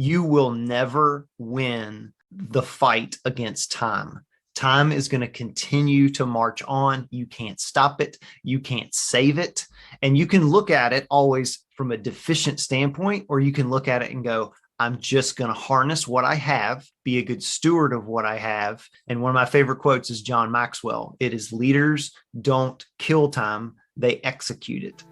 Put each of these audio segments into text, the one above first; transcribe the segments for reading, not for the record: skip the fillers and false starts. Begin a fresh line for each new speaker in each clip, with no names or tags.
you will never win the fight against time. Time is going to continue to march on. You can't stop it. You can't save it. And you can look at it always from a deficient standpoint, or you can look at it and go, I'm just going to harness what I have, be a good steward of what I have. And one of my favorite quotes is John Maxwell. It is leaders don't kill time, they execute it.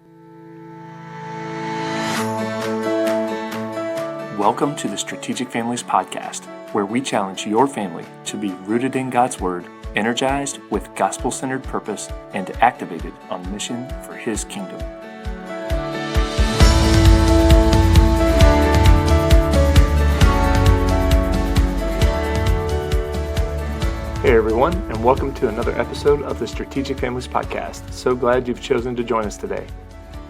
Welcome to the Strategic Families Podcast, where we challenge your family to be rooted in God's Word, energized with gospel-centered purpose, and activated on mission for His kingdom. Hey everyone, and welcome to another episode of the Strategic Families Podcast. So glad you've chosen to join us today.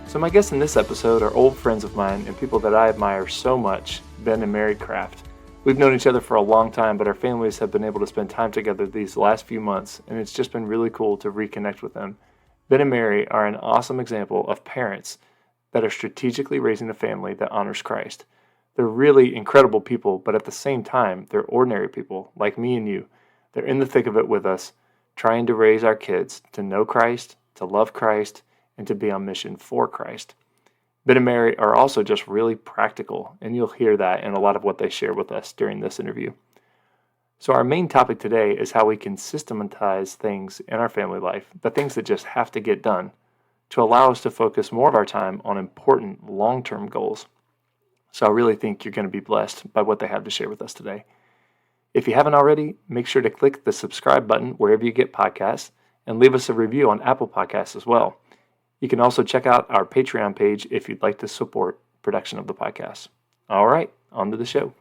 So my guests in this episode are old friends of mine and people that I admire so much, Ben and Mary Kraft. We've known each other for a long time, but our families have been able to spend time together these last few months, and it's just been really cool to reconnect with them. Ben and Mary are an awesome example of parents that are strategically raising a family that honors Christ. They're really incredible people, but at the same time, they're ordinary people like me and you. They're in the thick of it with us, trying to raise our kids to know Christ, to love Christ, and to be on mission for Christ. Ben and Mary are also just really practical, and you'll hear that in a lot of what they share with us during this interview. So our main topic today is how we can systematize things in our family life, the things that just have to get done, to allow us to focus more of our time on important long-term goals. So I really think you're going to be blessed by what they have to share with us today. If you haven't already, make sure to click the subscribe button wherever you get podcasts and leave us a review on Apple Podcasts as well. You can also check out our Patreon page if you'd like to support production of the podcast. All right, on to the show.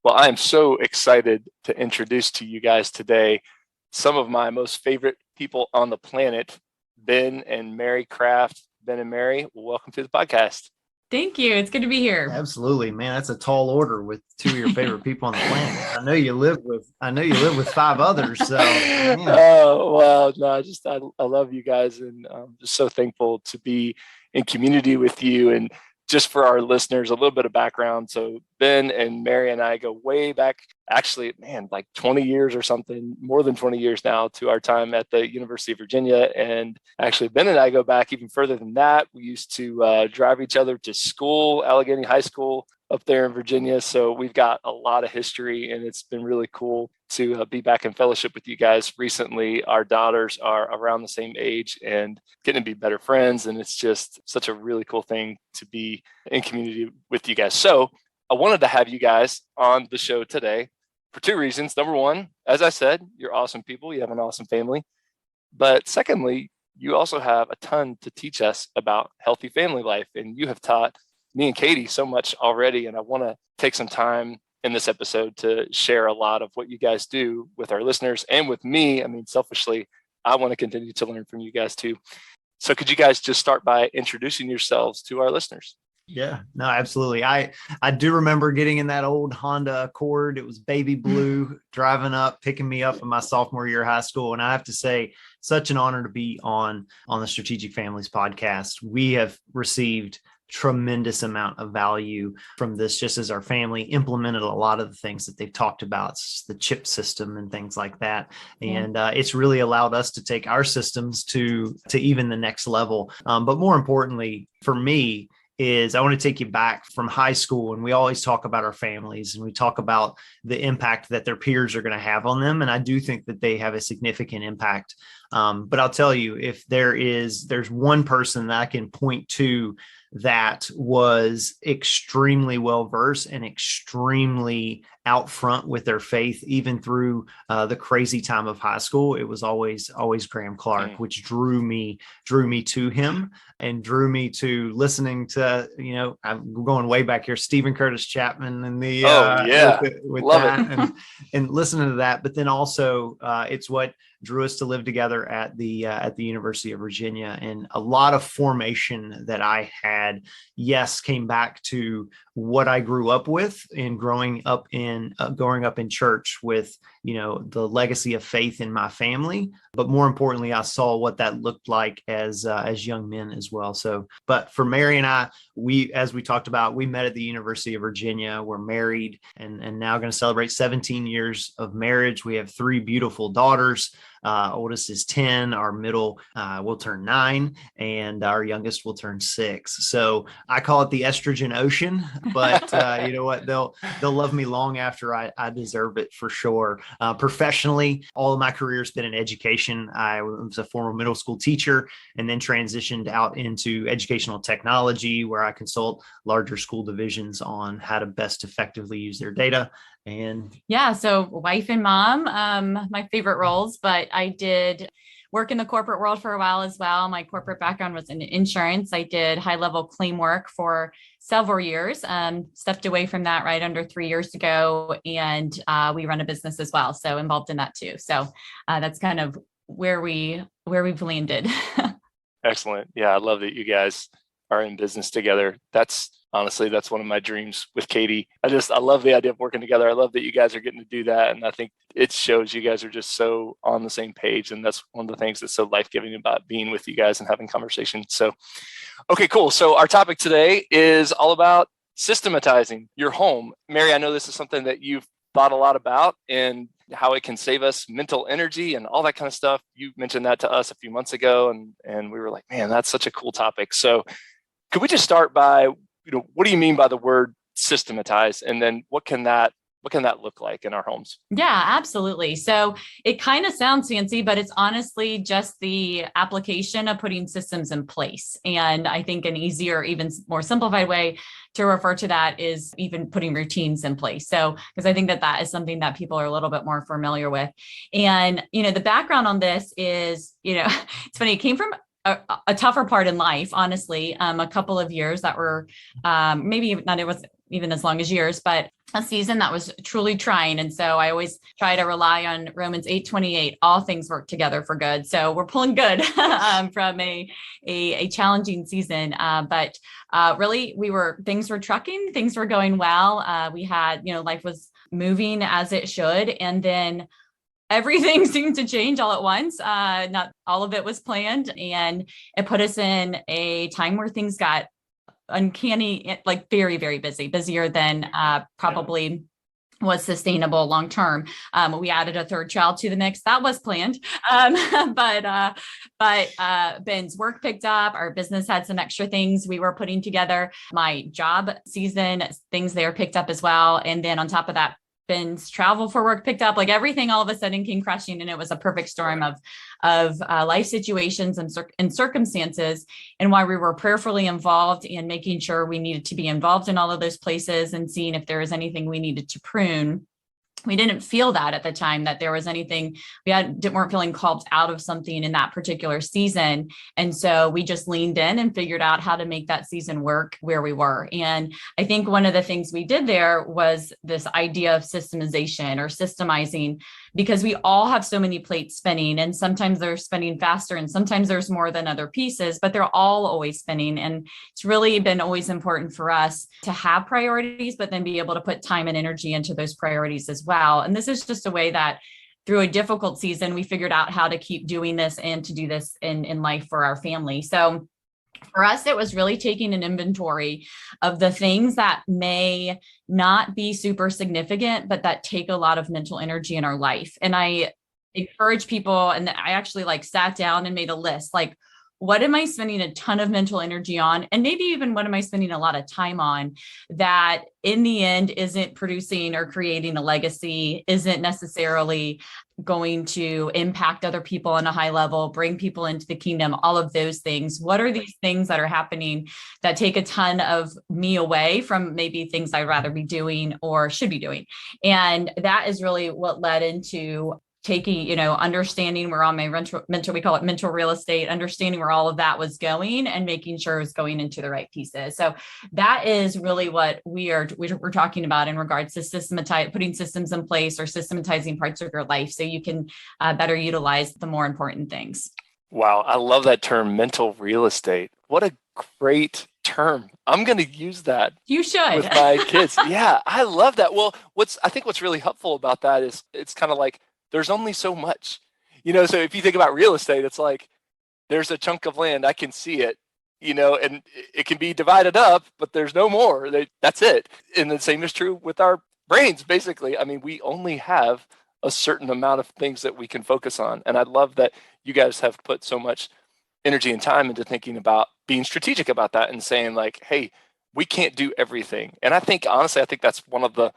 Well, I am so excited to introduce to you guys today some of my most favorite people on the planet, Ben and Mary Kraft. Ben and Mary, welcome to the podcast.
Thank you. It's good to be here.
Absolutely, man. That's a tall order with two of your favorite people on the planet. I know you live with five others. So, man.
Oh, well, no, I love you guys, and I'm just so thankful to be in community with you. And just for our listeners, a little bit of background. So Ben and Mary and I go way back, actually, man, like 20 years or something, more than 20 years now, to our time at the University of Virginia. And actually, Ben and I go back even further than that. We used to drive each other to school, Allegheny High School up there in Virginia. So we've got a lot of history, and it's been really cool to be back in fellowship with you guys. Recently, our daughters are around the same age and getting to be better friends. And it's just such a really cool thing to be in community with you guys. So I wanted to have you guys on the show today for two reasons. Number one, as I said, you're awesome people. You have an awesome family. But secondly, you also have a ton to teach us about healthy family life. And you have taught me and Katie so much already. And I want to take some time in this episode to share a lot of what you guys do with our listeners and with me. I mean, selfishly, I want to continue to learn from you guys too. So could you guys just start by introducing yourselves to our listeners?
Yeah, no, absolutely. I do remember getting in that old Honda Accord. It was baby blue, driving up, picking me up in my sophomore year of high school. And I have to say, such an honor to be on the Strategic Families podcast. We have received tremendous amount of value from this, just as our family implemented a lot of the things that they've talked about, the chip system and things like that. And it's really allowed us to take our systems to even the next level. But more importantly, for me, is I want to take you back from high school, and we always talk about our families and we talk about the impact that their peers are going to have on them. And I do think that they have a significant impact. But I'll tell you, if there's one person that I can point to that was extremely well-versed and extremely out front with their faith, even through the crazy time of high school, it was always Graham Clark, which drew me to him and drew me to listening to, I'm going way back here, Stephen Curtis Chapman and the, with
Love
that and listening to that. But then also it's what drew us to live together at the University of Virginia. And a lot of formation that I had, came back to what I grew up with and growing up in church with, the legacy of faith in my family. But more importantly, I saw what that looked like as young men as well. So, but for Mary and I, as we talked about, we met at the University of Virginia. We're married and now going to celebrate 17 years of marriage. We have 3 beautiful daughters. Oldest is 10, our middle will turn 9, and our youngest will turn 6. So I call it the estrogen ocean, but you know what? They'll love me long after I deserve it, for sure. Professionally, all of my career has been in education. I was a former middle school teacher and then transitioned out into educational technology, where I consult larger school divisions on how to best effectively use their data. And
yeah, so wife and mom, my favorite roles, but I did work in the corporate world for a while as well. My corporate background was in insurance. I did high-level claim work for several years, stepped away from that right under 3 years ago, and we run a business as well, so involved in that too. So that's kind of where we've landed.
Excellent. Yeah, I love that you guys are in business together. That's one of my dreams with Katie. I love the idea of working together. I love that you guys are getting to do that. And I think it shows you guys are just so on the same page. And that's one of the things that's so life-giving about being with you guys and having conversations. So, okay, cool. So our topic today is all about systematizing your home. Mary, I know this is something that you've thought a lot about and how it can save us mental energy and all that kind of stuff. You mentioned that to us a few months ago, and we were like, man, that's such a cool topic. So could we just start by, what do you mean by the word systematize? And then what can that look like in our homes?
Yeah, absolutely. So it kind of sounds fancy, but it's honestly just the application of putting systems in place. And I think an easier, even more simplified way to refer to that is even putting routines in place. So, because I think that is something that people are a little bit more familiar with. And, the background on this is, it's funny, it came from a tougher part in life, honestly, a couple of years that were maybe not, it was even as long as years, but a season that was truly trying. And so I always try to rely on Romans 8:28, all things work together for good. So we're pulling good from a challenging season. But really things were trucking, things were going well. We had, life was moving as it should. And then everything seemed to change all at once. Not all of it was planned. And it put us in a time where things got uncanny, like very, very busy, busier than probably was sustainable long term. We added a 3rd child to the mix. That was planned. But Ben's work picked up. Our business had some extra things we were putting together. My job season, things there picked up as well. And then on top of that, Ben's travel for work picked up. Like everything all of a sudden came crashing, and it was a perfect storm of life situations and circumstances, and why we were prayerfully involved in making sure we needed to be involved in all of those places and seeing if there was anything we needed to prune. We didn't feel that at the time, that there was anything, weren't feeling called out of something in that particular season. And so we just leaned in and figured out how to make that season work where we were. And I think one of the things we did there was this idea of systemization or systemizing, because we all have so many plates spinning, and sometimes they're spinning faster and sometimes there's more than other pieces, but they're all always spinning. And it's really been always important for us to have priorities, but then be able to put time and energy into those priorities as well. And this is just a way that through a difficult season, we figured out how to keep doing this and to do this in life for our family. So for us, it was really taking an inventory of the things that may not be super significant, but that take a lot of mental energy in our life. And I encourage people, and I actually sat down and made a list, what am I spending a ton of mental energy on? And maybe even what am I spending a lot of time on that in the end isn't producing or creating a legacy, isn't necessarily going to impact other people on a high level, bring people into the kingdom, all of those things. What are these things that are happening that take a ton of me away from maybe things I'd rather be doing or should be doing? And that is really what led into taking, understanding we're on my mental, we call it mental real estate, understanding where all of that was going and making sure it was going into the right pieces. So that is really what we're talking about in regards to putting systems in place or systematizing parts of your life so you can better utilize the more important things.
Wow. I love that term, mental real estate. What a great term. I'm going to use that.
You should.
With my kids. Yeah, I love that. Well, I think what's really helpful about that is it's kind of like, there's only so much, so if you think about real estate, it's like, there's a chunk of land, I can see it, and it can be divided up, but there's no more. That's it. And the same is true with our brains, basically. I mean, we only have a certain amount of things that we can focus on. And I love that you guys have put so much energy and time into thinking about being strategic about that and saying like, hey, we can't do everything. And I think, honestly, that's one of the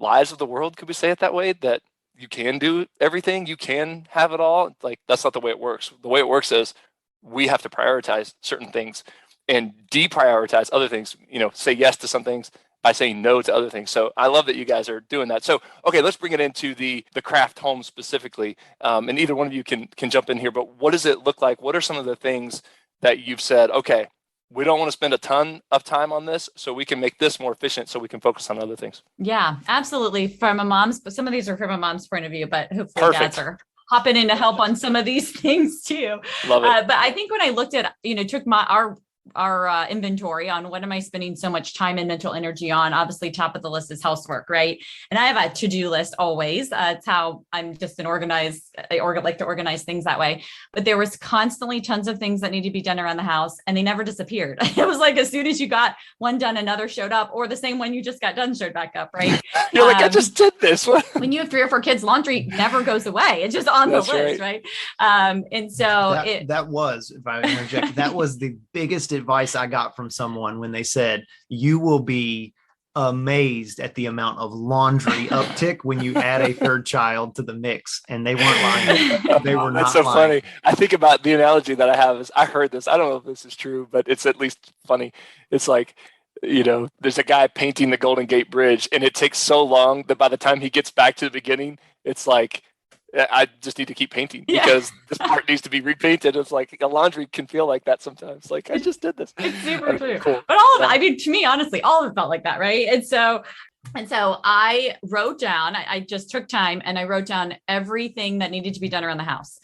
lies of the world. Could we say it that way? That you can do everything, you can have it all. Like, that's not the way it works. The way it works is we have to prioritize certain things and deprioritize other things, say yes to some things by saying no to other things. So I love that you guys are doing that. So, okay, let's bring it into the craft home specifically. And either one of you can jump in here, but what does it look like? What are some of the things that you've said, okay, we don't want to spend a ton of time on this, so we can make this more efficient so we can focus on other things?
Yeah, absolutely. From a mom's, but some of these are from a mom's point of view, but hopefully
Perfect.
dads are hopping in to help on some of these things too.
Love it.
But I think when I looked at, took our inventory on what am I spending so much time and mental energy on, obviously top of the list is housework, right? And I have a to-do list always. It's how I'm just I like to organize things that way. But there was constantly tons of things that need to be done around the house, and they never disappeared. It was like as soon as you got one done, another showed up, or the same one you just got done showed back up, right?
You're like, I just did this one.
When you have 3 or 4 kids, laundry never goes away. It's just on the list, right? And so
that was, if I interject, that was the biggest advice I got from someone when they said, you will be amazed at the amount of laundry uptick when you add a third child to the mix. And they weren't lying. They were not.
That's so
lying.
funny. I think about the analogy that I have is, I heard this, I don't know if this is true, but it's at least funny. It's like, there's a guy painting the Golden Gate Bridge, and it takes so long that by the time he gets back to the beginning, it's like, I just need to keep painting because this part needs to be repainted. It's like a laundry can feel like that sometimes. Like, I just did this.
It's super true.
Cool.
But all of it, I mean, to me, honestly, all of it felt like that, right? And so I wrote down, I just took time and I wrote down everything that needed to be done around the house.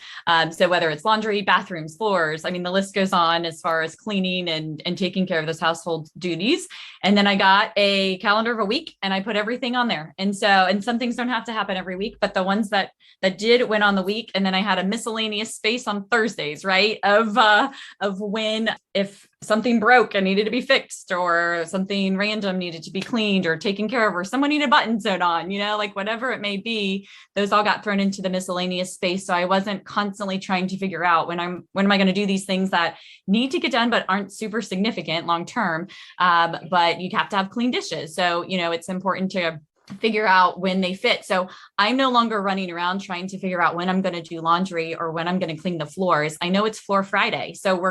So whether it's laundry, bathrooms, floors, I mean, the list goes on as far as cleaning and taking care of those household duties. And then I got a calendar of a week and I put everything on there. And some things don't have to happen every week, but the ones that did went on the week. And then I had a miscellaneous space on Thursdays, right? Of when, if something broke and needed to be fixed, or something random needed to be cleaned or taken care of, or someone needed a button sewed on, like whatever it may be, those all got thrown into the miscellaneous space. So I wasn't constantly trying to figure out when am I going to do these things that need to get done, but aren't super significant long-term. But you have to have clean dishes. So, it's important to figure out when they fit. So I'm no longer running around trying to figure out when I'm going to do laundry or when I'm going to clean the floors. I know it's Floor Friday. So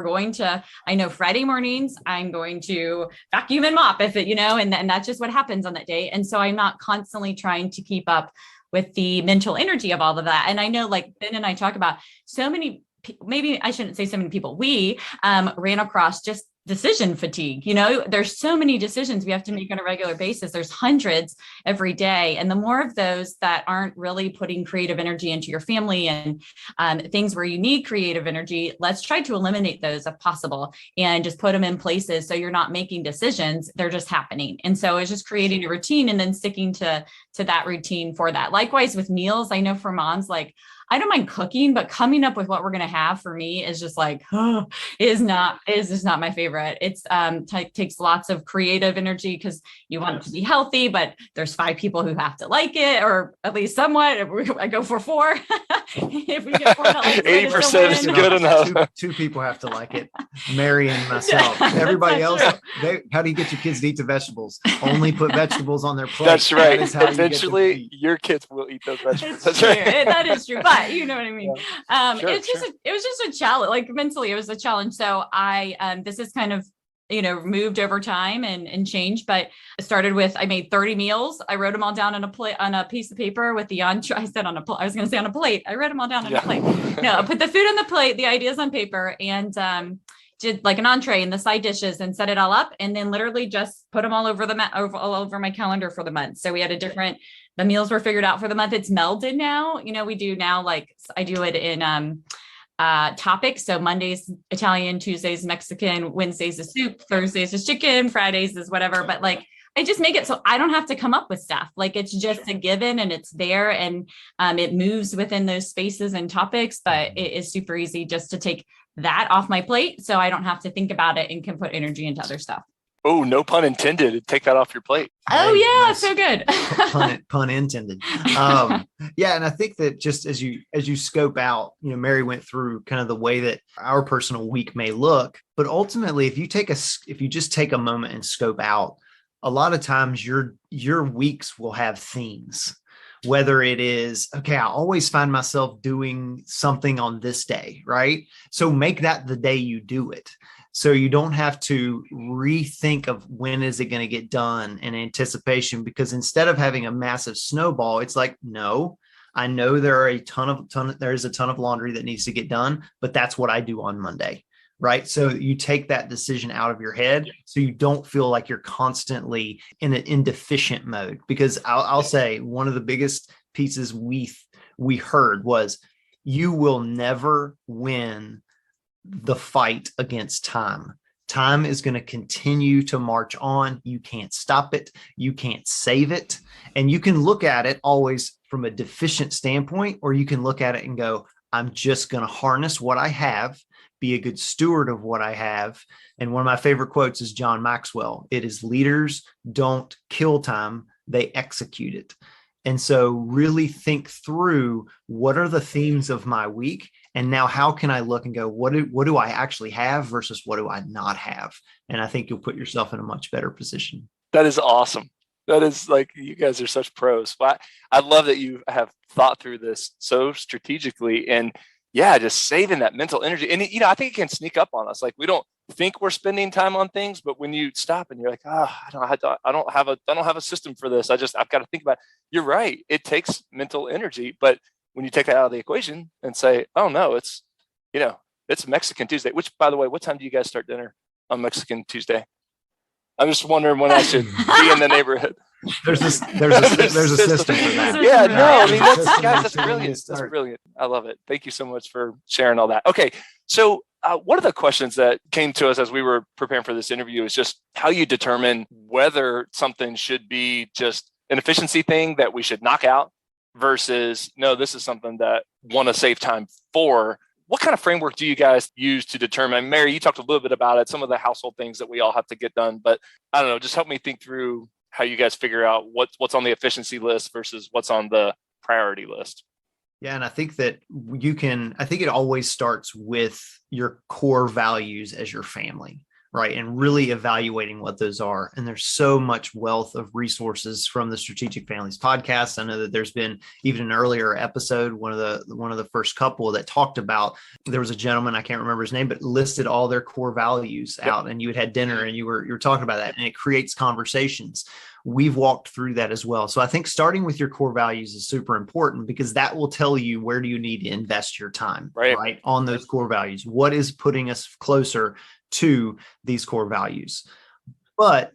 I know Friday mornings, I'm going to vacuum and mop and that's just what happens on that day. And so I'm not constantly trying to keep up with the mental energy of all of that. And I know, like Ben and I talk about, so many, maybe I shouldn't say so many people, we ran across just decision fatigue. There's so many decisions we have to make on a regular basis. There's hundreds every day. And the more of those that aren't really putting creative energy into your family and things where you need creative energy, let's try to eliminate those if possible and just put them in places so you're not making decisions. They're just happening. And so it's just creating a routine and then sticking to that routine for that. Likewise with meals, I know for moms, like, I don't mind cooking, but coming up with what we're going to have for me is just like, is just not my favorite. It's takes lots of creative energy because you want it to be healthy, but there's 5 people who have to like it, or at least somewhat. I go for 4. If we get 4,
80% is good enough.
2 people have to like it. Mary and myself. Everybody else, how do you get your kids to eat the vegetables? Only put vegetables on their plate.
That's right.
That
Eventually, your kids will eat those vegetables.
That's right. That is true. But you know what I mean?
Yeah.
It was just a challenge, like mentally it was a challenge. So this is kind of, moved over time and changed, but it started with, I made 30 meals. I wrote them all down on a piece of paper with the entree. I was going to say on a plate. I wrote them all down on a plate. No, I put the food on the plate, the ideas on paper, and did like an entree and the side dishes and set it all up. And then literally just put them all over all over my calendar for the month. So we had the meals were figured out for the month. It's melded now. We do now, like I do it in topics. So Mondays, Italian, Tuesdays, Mexican, Wednesdays is soup, Thursdays is chicken, Fridays is whatever. But like, I just make it so I don't have to come up with stuff. Like, it's just a given and it's there, and it moves within those spaces and topics, but it is super easy just to take that off my plate so I don't have to think about it and can put energy into other stuff.
Oh, no pun intended. Take that off your plate.
Oh,
Hey,
yeah.
nice.
So good.
Pun intended. Yeah. And I think that just as you scope out, Mary went through kind of the way that our personal week may look, but ultimately, if you just take a moment and scope out, a lot of times your weeks will have themes, whether it is, okay, I always find myself doing something on this day, right? So make that the day you do it. So you don't have to rethink of when is it going to get done in anticipation, because instead of having a massive snowball, it's like, no, I know there's a ton of laundry that needs to get done, but that's what I do on Monday. Right. So you take that decision out of your head so you don't feel like you're constantly in an indeficient mode. Because I'll say one of the biggest pieces we heard was, you will never win the fight against time. Time is going to continue to march on. You can't stop it. You can't save it. And you can look at it always from a deficient standpoint, or you can look at it and go, I'm just going to harness what I have, be a good steward of what I have. And one of my favorite quotes is John Maxwell. It is, leaders don't kill time, they execute it. And so really think through, what are the themes of my week? And now how can I look and go, what do I actually have versus what do I not have? And I think you'll put yourself in a much better position.
That is awesome. That is, like, you guys are such pros. Well, I love that you have thought through this so strategically, and just saving that mental energy. And, I think it can sneak up on us. Like, we don't think we're spending time on things, but when you stop and you're like, I don't have a system for this. I've got to think about it. You're right. It takes mental energy. But when you take that out of the equation and say, oh no, it's Mexican Tuesday, which, by the way, what time do you guys start dinner on Mexican Tuesday? I'm just wondering when I should be in the neighborhood.
There's a system for that.
Yeah, no, I mean, that's brilliant. That's brilliant. I love it. Thank you so much for sharing all that. Okay, so one of the questions that came to us as we were preparing for this interview is just how you determine whether something should be just an efficiency thing that we should knock out versus, no, this is something that want to save time for. What kind of framework do you guys use to determine? Mary, you talked a little bit about it, some of the household things that we all have to get done, but I don't know, just help me think through how you guys figure out what's on the efficiency list versus what's on the priority list.
Yeah. And I think that I think it always starts with your core values as your family, right? And really evaluating what those are. And there's so much wealth of resources from the Strategic Families podcast. I know that there's been even an earlier episode, one of the first couple that talked about, there was a gentleman, I can't remember his name, but listed all their core values out, and you had dinner and you were talking about that, and it creates conversations. We've walked through that as well. So I think starting with your core values is super important, because that will tell you where do you need to invest your time, right? On those core values. What is putting us closer to these core values? But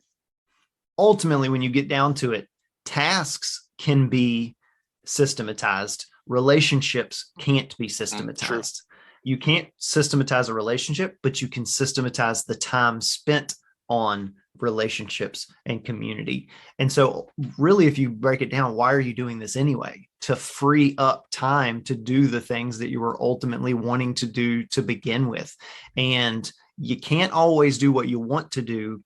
ultimately, when you get down to it, tasks can be systematized. Relationships can't be systematized. You can't systematize a relationship, but you can systematize the time spent on relationships and community. And so really, if you break it down, why are you doing this anyway? To free up time to do the things that you were ultimately wanting to do to begin with. And you can't always do what you want to do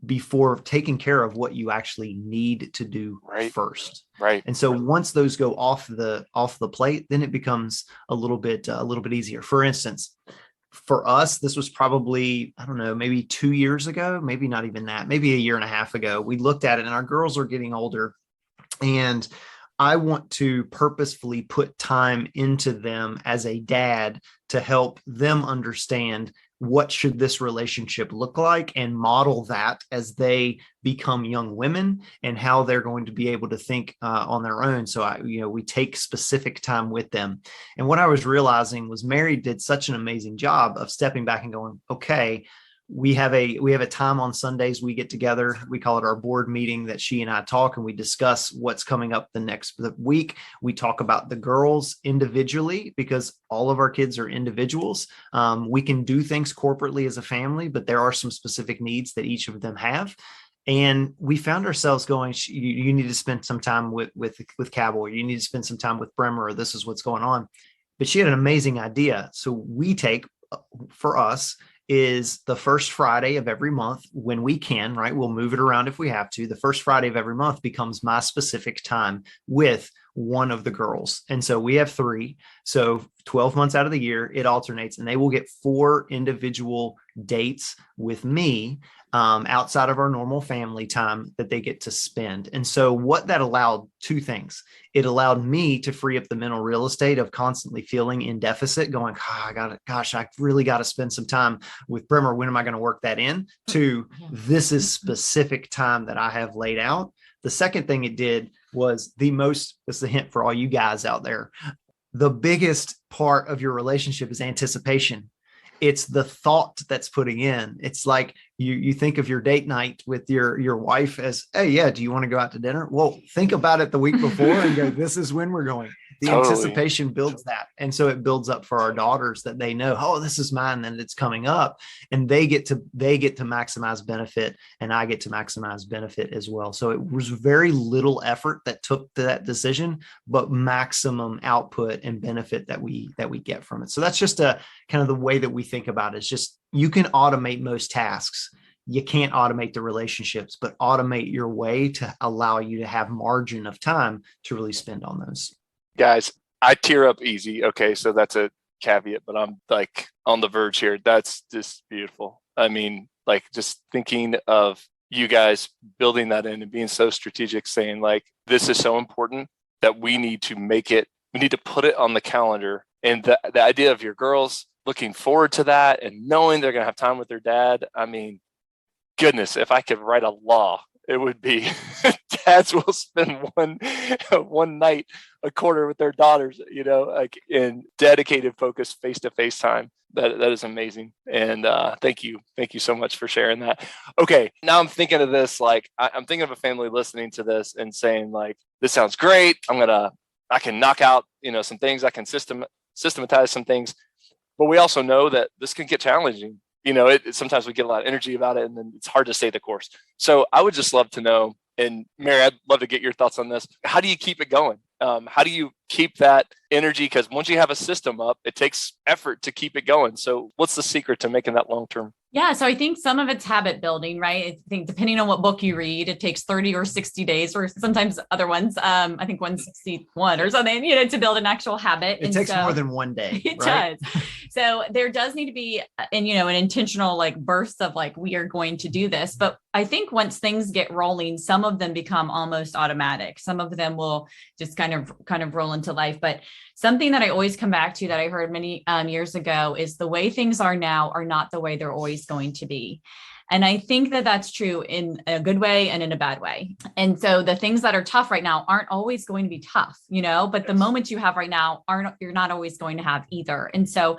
before taking care of what you actually need to do first. Right. And so once those go off the plate, then it becomes a little bit easier. For instance, for us, this was probably, I don't know, maybe 2 years ago, maybe not even that, maybe a year and a half ago, we looked at it, and our girls are getting older, and I want to purposefully put time into them as a dad to help them understand what should this relationship look like, and model that as they become young women and how they're going to be able to think on their own. So we take specific time with them. And what I was realizing was Mary did such an amazing job of stepping back and going, okay, we have a time on Sundays we get together. We call it our board meeting, that she and I talk and we discuss what's coming up the week. We talk about the girls individually, because all of our kids are individuals. We can do things corporately as a family, but there are some specific needs that each of them have. And we found ourselves going, you need to spend some time with Cowboy. You need to spend some time with Bremer, or this is what's going on. But she had an amazing idea. So we take for us is the first Friday of every month when we can, right? We'll move it around if we have to. The first Friday of every month becomes my specific time with one of the girls. And so we have 3. So 12 months out of the year, it alternates, and they will get 4 individual dates with me outside of our normal family time that they get to spend. And so what that allowed, 2 things. It allowed me to free up the mental real estate of constantly feeling in deficit, going, I really got to spend some time with Brimmer. When am I going to work that in? To this is specific time that I have laid out. The second thing it did was this is a hint for all you guys out there. The biggest part of your relationship is anticipation. It's the thought that's putting in. It's like you think of your date night with your wife as, hey, yeah, do you want to go out to dinner? Well, think about it the week before and go, this is when we're going. The anticipation builds that. And so it builds up for our daughters that they know, oh, this is mine, and it's coming up, and they get to maximize benefit, and I get to maximize benefit as well. So it was very little effort that took that decision, but maximum output and benefit that we get from it. So that's just a kind of the way that we think about it. It's just, you can automate most tasks. You can't automate the relationships, but automate your way to allow you to have margin of time to really spend on those.
Guys, I tear up easy. Okay, so that's a caveat, but I'm like on the verge here. That's just beautiful. I mean, like just thinking of you guys building that in and being so strategic, saying like, this is so important that we need to put it on the calendar. And the idea of your girls looking forward to that and knowing they're going to have time with their dad. I mean, goodness, if I could write a law, it would be dads will spend one night a quarter with their daughters, like in dedicated, focused, face-to-face time. That is amazing. And thank you so much for sharing that. Okay, now I'm thinking of this, like I'm thinking of a family listening to this and saying like, this sounds great. I can knock out, some things. I can systematize some things. But we also know that this can get challenging. Sometimes we get a lot of energy about it, and then it's hard to stay the course. So I would just love to know, and Mary, I'd love to get your thoughts on this. How do you keep it going? How do you keep that energy? Because once you have a system up, it takes effort to keep it going. So what's the secret to making that long-term?
Yeah. So I think some of it's habit building, right? I think depending on what book you read, it takes 30 or 60 days, or sometimes other ones, I think 161 or something, to build an actual habit.
It takes more than one day.
It
right?
does. So there does need to be an intentional like burst of like, we are going to do this. But I think once things get rolling, some of them become almost automatic. Some of them will just kind of roll into life. But something that I always come back to that I heard many years ago is the way things are now are not the way they're always going to be. And I think that that's true in a good way and in a bad way. And so the things that are tough right now aren't always going to be tough, but the moments you have right now you're not always going to have either. And so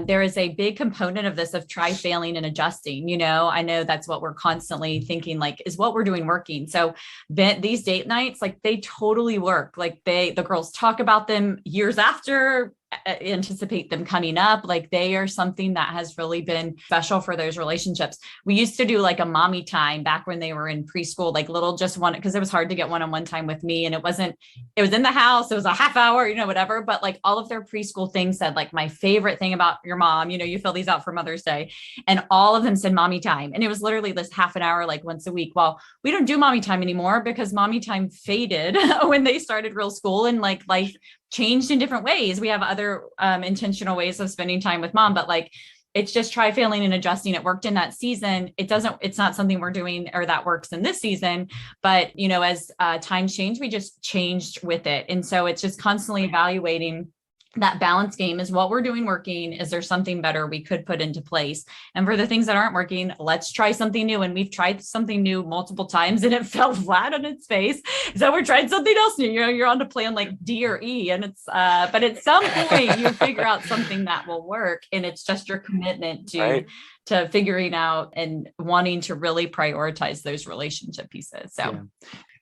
there is a big component of this of try, failing, and adjusting. I know that's what we're constantly thinking, like, is what we're doing working? So these date nights, like they totally work. Like the girls talk about them years after, anticipate them coming up. Like they are something that has really been special for those relationships. We used to do like a mommy time back when they were in preschool, like little just one, because it was hard to get one-on-one time with me. And it was in the house. It was a half hour, whatever. But like all of their preschool things said, like my favorite thing about your mom, you fill these out for Mother's Day. And all of them said mommy time. And it was literally this half an hour, like once a week. Well, we don't do mommy time anymore because mommy time faded when they started real school, and like life changed in different ways. We have other intentional ways of spending time with mom, but like, it's just try, failing, and adjusting. It worked in that season. It's not something we're doing or that works in this season, but as times change, we just changed with it. And so it's just constantly evaluating that balance game. Is what we're doing working? Is there something better we could put into place? And for the things that aren't working, let's try something new. And we've tried something new multiple times and it fell flat on its face. So we're trying something else new. You're on to plan like D or E, and it's, but at some point you figure out something that will work, and it's just your commitment to figuring out and wanting to really prioritize those relationship pieces. So.
Yeah.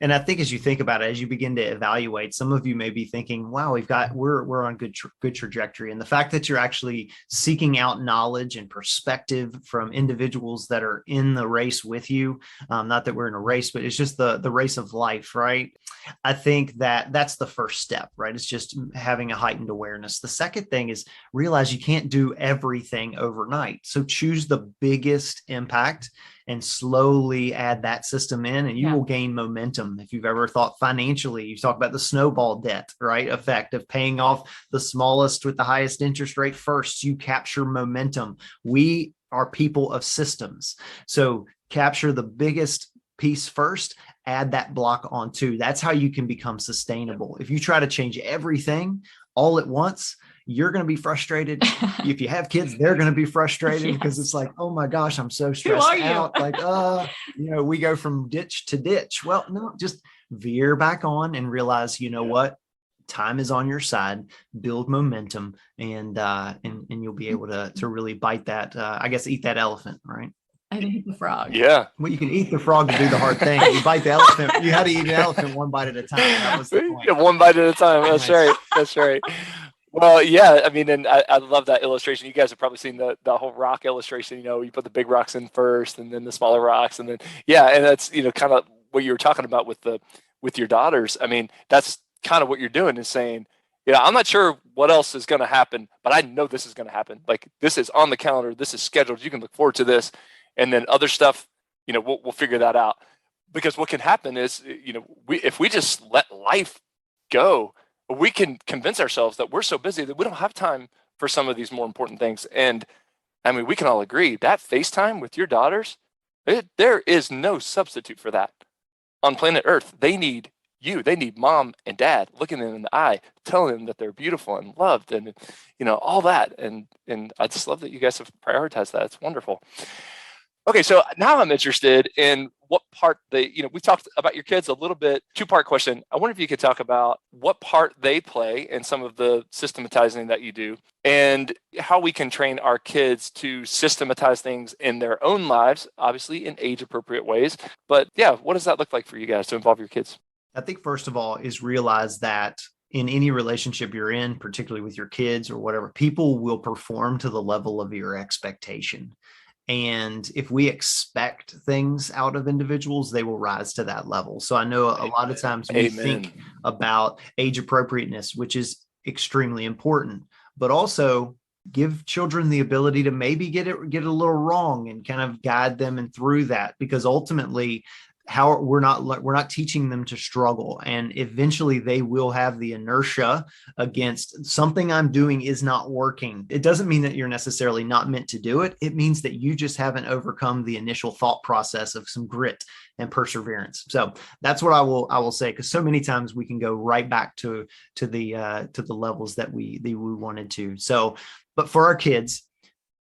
And I think as you think about it, as you begin to evaluate, some of you may be thinking, wow, we're on good trajectory. And the fact that you're actually seeking out knowledge and perspective from individuals that are in the race with you, not that we're in a race, but it's just the race of life, right? I think that's the first step, right? It's just having a heightened awareness. The second thing is realize you can't do everything overnight. So choose the biggest impact and slowly add that system in, and you will gain momentum. If you've ever thought financially, you talk about the snowball debt, right? Effect of paying off the smallest with the highest interest rate first. You capture momentum. We are people of systems. So capture the biggest piece first, add that block on too. That's how you can become sustainable. If you try to change everything all at once, you're going to be frustrated. If you have kids, they're going to be frustrated because it's like, oh my gosh, I'm so stressed out. Like, we go from ditch to ditch. Well, no, just veer back on and realize, what? Time is on your side, build momentum, and you'll be able to really bite that, eat that elephant, right?
I didn't eat the frog.
Yeah.
Well, you can eat the frog to do the hard thing. You bite the elephant. You had to eat an elephant one bite at a time. That was the point.
Yeah, one bite at a time. That's right. That's right. Well, yeah, I mean, and I love that illustration. You guys have probably seen the whole rock illustration. You put the big rocks in first and then the smaller rocks. And then, and that's, kind of what you were talking about with your daughters. I mean, that's kind of what you're doing is saying, I'm not sure what else is going to happen, but I know this is going to happen. Like, this is on the calendar. This is scheduled. You can look forward to this. And then other stuff, we'll figure that out. Because what can happen is, if we just let life go, we can convince ourselves that we're so busy that we don't have time for some of these more important things. And I mean, we can all agree that FaceTime with your daughters, there is no substitute for that on planet Earth. They need you. They need mom and dad looking them in the eye, telling them that they're beautiful and loved and, all that. And I just love that you guys have prioritized that. It's wonderful. Okay, so now I'm interested in what part we talked about your kids a little bit, two-part question. I wonder if you could talk about what part they play in some of the systematizing that you do and how we can train our kids to systematize things in their own lives, obviously in age-appropriate ways. But what does that look like for you guys to involve your kids?
I think first of all is realize that in any relationship you're in, particularly with your kids or whatever, people will perform to the level of your expectation. And if we expect things out of individuals, they will rise to that level. So I know a lot of times we think about age appropriateness, which is extremely important, but also give children the ability to maybe get it a little wrong and kind of guide them and through that, because ultimately we're not teaching them to struggle, and eventually they will have the inertia against something I'm doing is not working. It doesn't mean that you're necessarily not meant to do it. It means that you just haven't overcome the initial thought process of some grit and perseverance. So that's what I will say, because so many times we can go right back to the levels that we wanted to. So, but for our kids,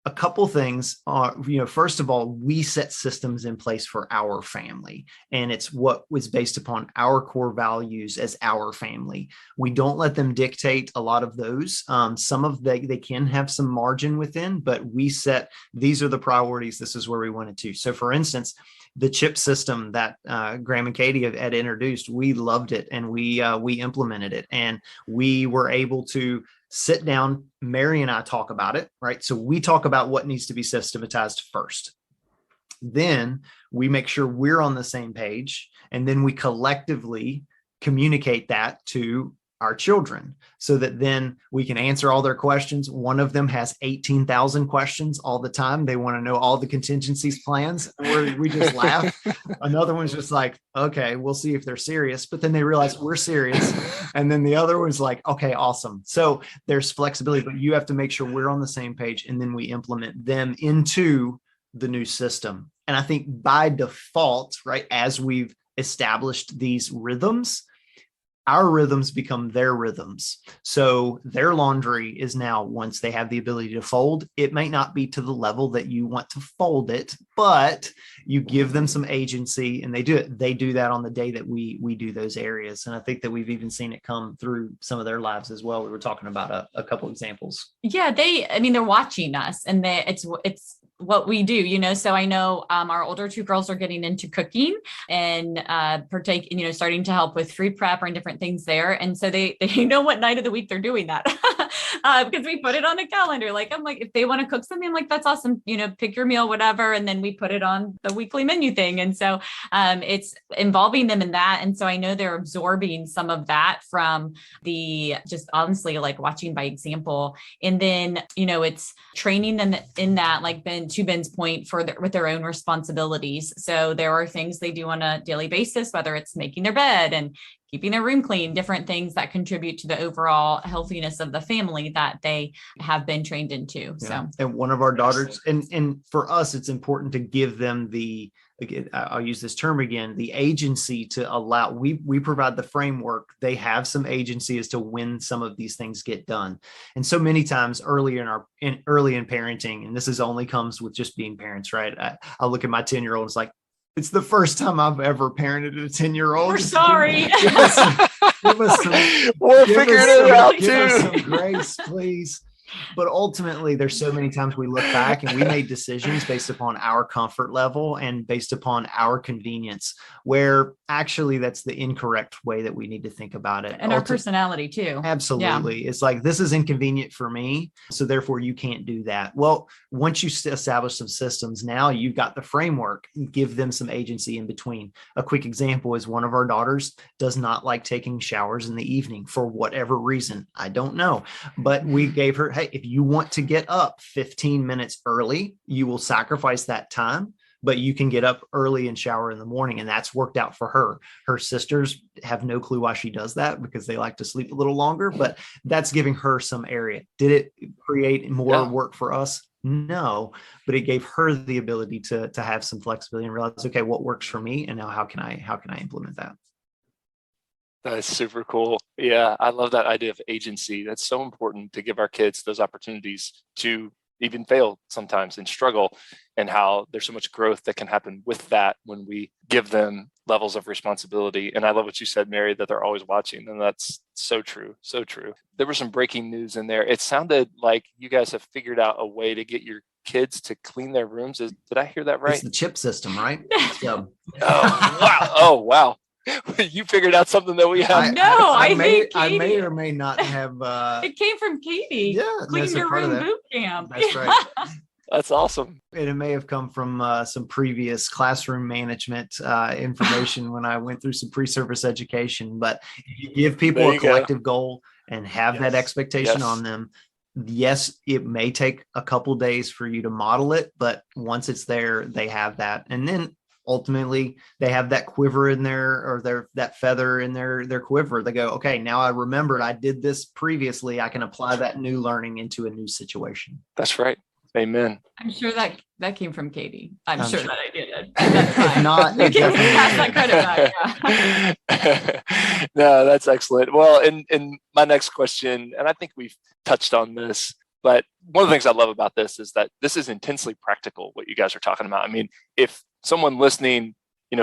a couple things are, first of all, we set systems in place for our family, and it's what was based upon our core values as our family. We don't let them dictate a lot of those. Some of they can have some margin within, but we set, these are the priorities. This is where we wanted to. So for instance, the chip system that Graham and Katie had introduced, we loved it, and we implemented it, and we were able to sit down. Mary and I talk about it, right? So we talk about what needs to be systematized first. Then we make sure we're on the same page, and then we collectively communicate that to our children so that then we can answer all their questions. One of them has 18,000 questions all the time. They want to know all the contingencies plans. We just laugh. Another one's just like, okay, we'll see if they're serious. But then they realize we're serious. And then the other one's like, okay, awesome. So there's flexibility, but you have to make sure we're on the same page, and then we implement them into the new system. And I think by default, right, as we've established these rhythms, our rhythms become their rhythms. So their laundry is now, once they have the ability to fold, it might not be to the level that you want to fold it, but you give them some agency and they do it. They do that on the day that we do those areas. And I think that we've even seen it come through some of their lives as well. We were talking about a couple examples.
Yeah, they're watching us, and it's what we do, so I know our older two girls are getting into cooking and starting to help with food prep and different things there. And so they know what night of the week they're doing that because we put it on a calendar. Like, I'm like, if they want to cook something, I'm like, that's awesome. Pick your meal, whatever. And then we put it on the weekly menu thing. And so it's involving them in that. And so I know they're absorbing some of that from the just honestly like watching by example. And then, it's training them in that, like to Ben's point, with their own responsibilities. So there are things they do on a daily basis, whether it's making their bed and keeping their room clean, different things that contribute to the overall healthiness of the family that they have been trained into.
Yeah.
So,
and one of our daughters, and for us, it's important to give them I'll use this term again, the agency to allow, we provide the framework. They have some agency as to when some of these things get done. And so many times early in parenting, and this is only comes with just being parents, right? I look at my 10-year-old, it's like, it's the first time I've ever parented a 10-year-old.
We're sorry.
We're figuring it out too.
Give us some grace, please. But ultimately, there's so many times we look back and we made decisions based upon our comfort level and based upon our convenience, where actually that's the incorrect way that we need to think about it.
And our personality too.
Absolutely. Yeah. It's like, this is inconvenient for me, so therefore you can't do that. Well, once you establish some systems, now you've got the framework, give them some agency in between. A quick example is one of our daughters does not like taking showers in the evening for whatever reason. I don't know, but we gave her, hey, if you want to get up 15 minutes early, you will sacrifice that time, but you can get up early and shower in the morning. And that's worked out for her. Her sisters have no clue why she does that because they like to sleep a little longer, but that's giving her some area. Did it create more work for us? No, but it gave her the ability to have some flexibility and realize, okay, what works for me? And now how can I implement that?
That's super cool. Yeah, I love that idea of agency. That's so important to give our kids those opportunities to even fail sometimes and struggle, and how there's so much growth that can happen with that when we give them levels of responsibility. And I love what you said, Mary, that they're always watching. And that's so true. So true. There was some breaking news in there. It sounded like you guys have figured out a way to get your kids to clean their rooms. Did I hear that right?
It's the chip system, right?
Oh, wow. Oh, wow. You figured out something that we have.
I may or may not have.
It came from Katie.
Yeah,
Clean Your Room boot camp.
That's right.
That's awesome.
And it may have come from some previous classroom management information when I went through some pre-service education. But if you give people a collective goal and have that expectation on them, yes, it may take a couple days for you to model it, but once it's there, they have that. And then ultimately they have that quiver in that feather in their quiver. They go, okay, now I remembered I did this previously. I can apply that new learning into a new situation.
That's right. Amen.
I'm sure that came from Katie. I'm sure that I did it.
If not,
you can pass that credit
back. Yeah. No, that's excellent. Well, in my next question, and I think we've touched on this, but one of the things I love about this is that this is intensely practical, what you guys are talking about. I mean, if someone listening,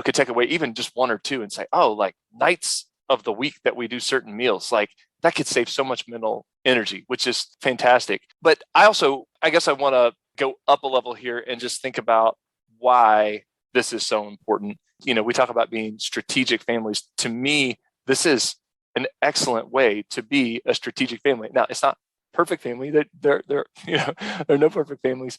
could take away even just one or two and say, oh, like nights of the week that we do certain meals, like that could save so much mental energy, which is fantastic. But I guess I want to go up a level here and just think about why this is so important. We talk about being strategic families. To me, this is an excellent way to be a strategic family. Now, it's not perfect family. There are no perfect families,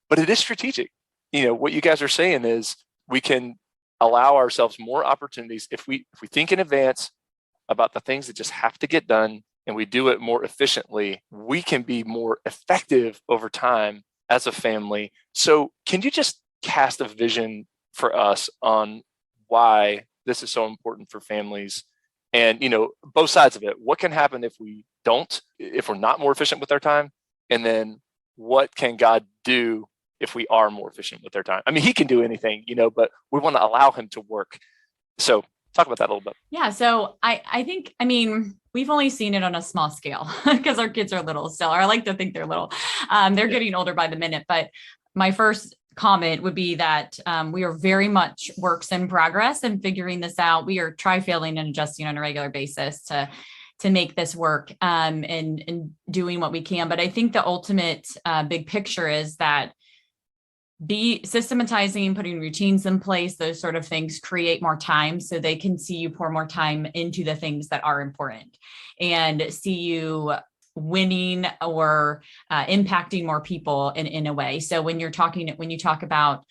but it is strategic. What you guys are saying is we can allow ourselves more opportunities if we think in advance about the things that just have to get done, and we do it more efficiently, we can be more effective over time as a family. So can you just cast a vision for us on why this is so important for families? And, both sides of it. What can happen if we're not more efficient with our time? And then what can God do if we are more efficient with our time? I mean, he can do anything, but we want to allow him to work. So talk about that a little bit.
Yeah. So I think, we've only seen it on a small scale because our kids are little still, or I like to think they're little. They're getting older by the minute. But my first comment would be that we are very much works in progress and figuring this out. We are failing and adjusting on a regular basis to make this work and doing what we can. But I think the ultimate big picture is that be systematizing, putting routines in place, those sort of things create more time so they can see you pour more time into the things that are important and see you winning or impacting more people in a way. So when you talk about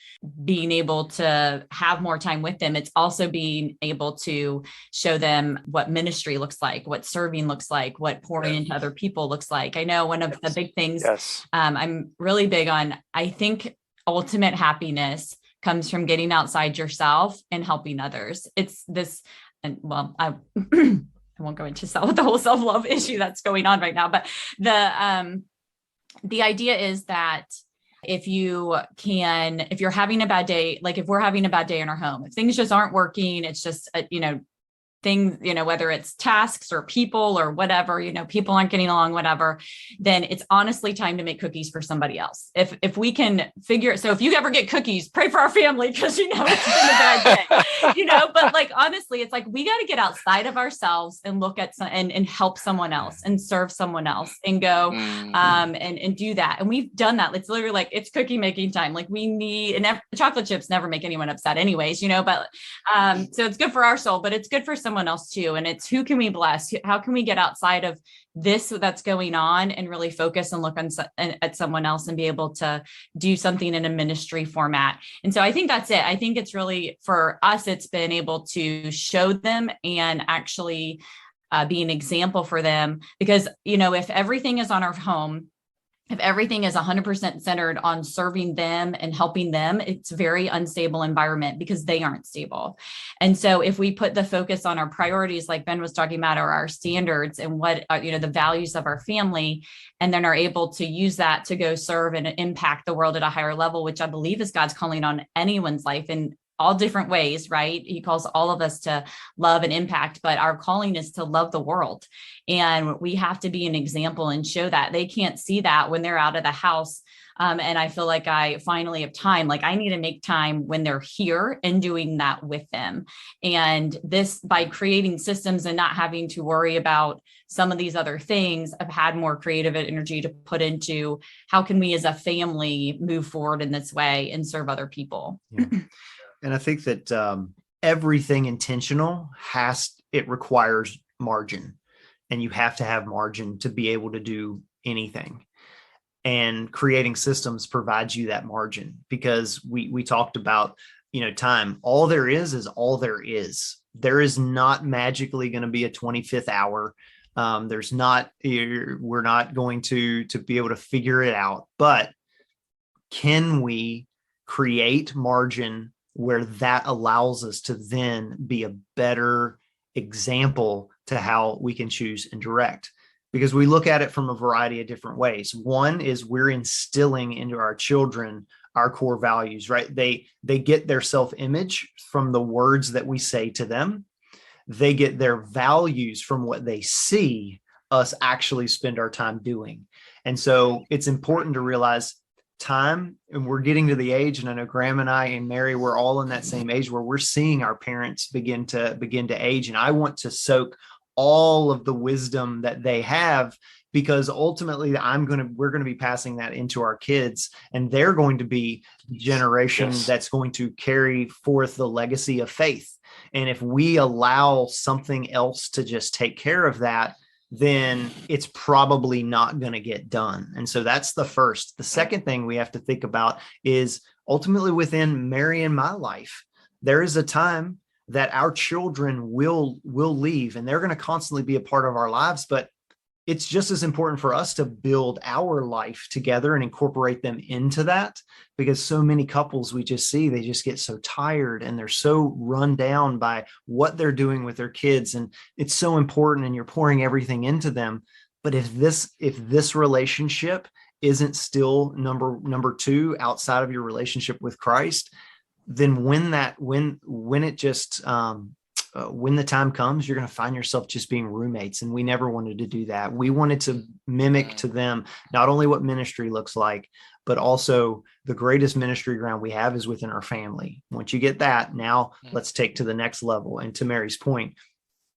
being able to have more time with them, it's also being able to show them what ministry looks like, what serving looks like, what pouring into other people looks like. I know one of the big things I'm really big on, I think ultimate happiness comes from getting outside yourself and helping others. It's this, and well, I won't go into the whole self-love issue that's going on right now, but the idea is that if you're having a bad day, like if we're having a bad day in our home, if things just aren't working, it's just, things, whether it's tasks or people or whatever, people aren't getting along, whatever, then it's honestly time to make cookies for somebody else. If we can so if you ever get cookies, pray for our family, because it's been a bad day, but like, honestly, it's like, we got to get outside of ourselves and look at and help someone else and serve someone else and go, and do that. And we've done that. It's literally like, it's cookie making time. Like we need, and chocolate chips never make anyone upset anyways, but, so it's good for our soul, but it's good for someone else too. And it's, who can we bless? How can we get outside of this that's going on and really focus and look at someone else and be able to do something in a ministry format? And so I think that's it. I think it's really, for us, it's been able to show them and actually be an example for them, because, if everything is on our home, if everything is 100% centered on serving them and helping them, it's a very unstable environment because they aren't stable. And so if we put the focus on our priorities, like Ben was talking about, or our standards and what are, the values of our family, and then are able to use that to go serve and impact the world at a higher level, which I believe is God's calling on anyone's life in all different ways, right? He calls all of us to love and impact, but our calling is to love the world. And we have to be an example and show that. They can't see that when they're out of the house. And I feel like I finally have time. Like I need to make time when they're here and doing that with them. And this, by creating systems and not having to worry about some of these other things, I've had more creative energy to put into how can we as a family move forward in this way and serve other people.
Yeah. And I think that everything intentional requires margin, and you have to have margin to be able to do anything. And creating systems provides you that margin, because we talked about, time. All there is all there is. There is not magically going to be a 25th hour. We're not going to be able to figure it out, but can we create margin where that allows us to then be a better example to how we can choose and direct? Because we look at it from a variety of different ways. One is we're instilling into our children our core values, right? They get their self-image from the words that we say to them. They get their values from what they see us actually spend our time doing. And so it's important to realize time, and we're getting to the age, and I know Graham and I and Mary, we're all in that same age where we're seeing our parents begin to age. And I want to soak all of the wisdom that they have, because ultimately we're going to be passing that into our kids, and they're going to be the generation that's going to carry forth the legacy of faith. And if we allow something else to just take care of that, then it's probably not going to get done. And so that's the first. The second thing we have to think about is ultimately within Mary and my life, there is a time that our children will leave, and they're going to constantly be a part of our lives. But it's just as important for us to build our life together and incorporate them into that, because so many couples we just see, they just get so tired and they're so run down by what they're doing with their kids. And it's so important, and you're pouring everything into them. But if this relationship isn't still number two outside of your relationship with Christ, then when the time comes, you're going to find yourself just being roommates. And we never wanted to do that. We wanted to mimic to them not only what ministry looks like, but also the greatest ministry ground we have is within our family. Once you get that, now let's take to the next level. And to Mary's point,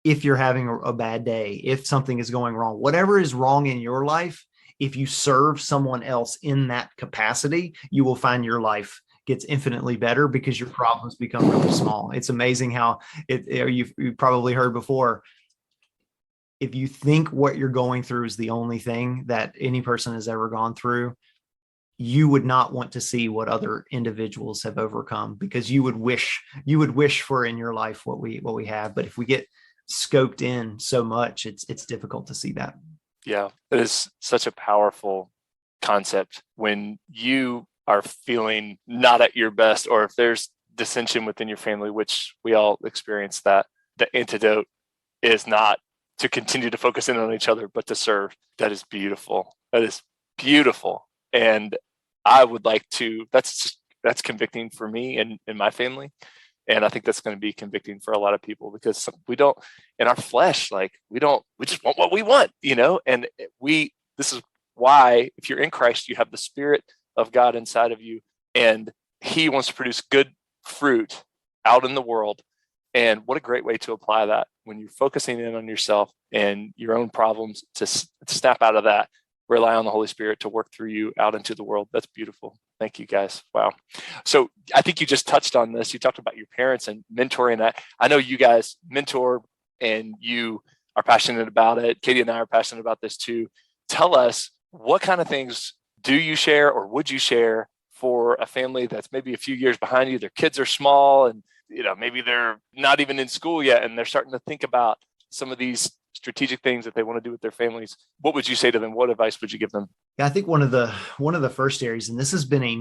if you're having a bad day, if something is going wrong, whatever is wrong in your life, if you serve someone else in that capacity, you will find your life gets infinitely better because your problems become really small. It's amazing how you've probably heard before. If you think what you're going through is the only thing that any person has ever gone through, you would not want to see what other individuals have overcome, because you would wish for in your life what we have. But if we get scoped in so much, it's difficult to see that.
Yeah, it is such a powerful concept when you are feeling not at your best, or if there's dissension within your family, which we all experience that. The antidote is not to continue to focus in on each other, but to serve. That is beautiful. That is beautiful. And I would like to, that's convicting for me and my family. And I think that's going to be convicting for a lot of people, because we don't, in our flesh, like we just want what we want, and this is why, if you're in Christ, you have the Spirit of God inside of you, and He wants to produce good fruit out in the world. And what a great way to apply that when you're focusing in on yourself and your own problems, to snap out of that, rely on the Holy Spirit to work through you out into the world. That's beautiful. Thank you, guys. Wow. So I think you just touched on this. You talked about your parents and mentoring that. I know you guys mentor and you are passionate about it. Katie and I are passionate about this too. Tell us, what kind of things do you share, or would you share for a family that's maybe a few years behind you? Their kids are small, and maybe they're not even in school yet, and they're starting to think about some of these strategic things that they want to do with their families. What would you say to them? What advice would you give them?
Yeah, I think one of the first areas, and this has been a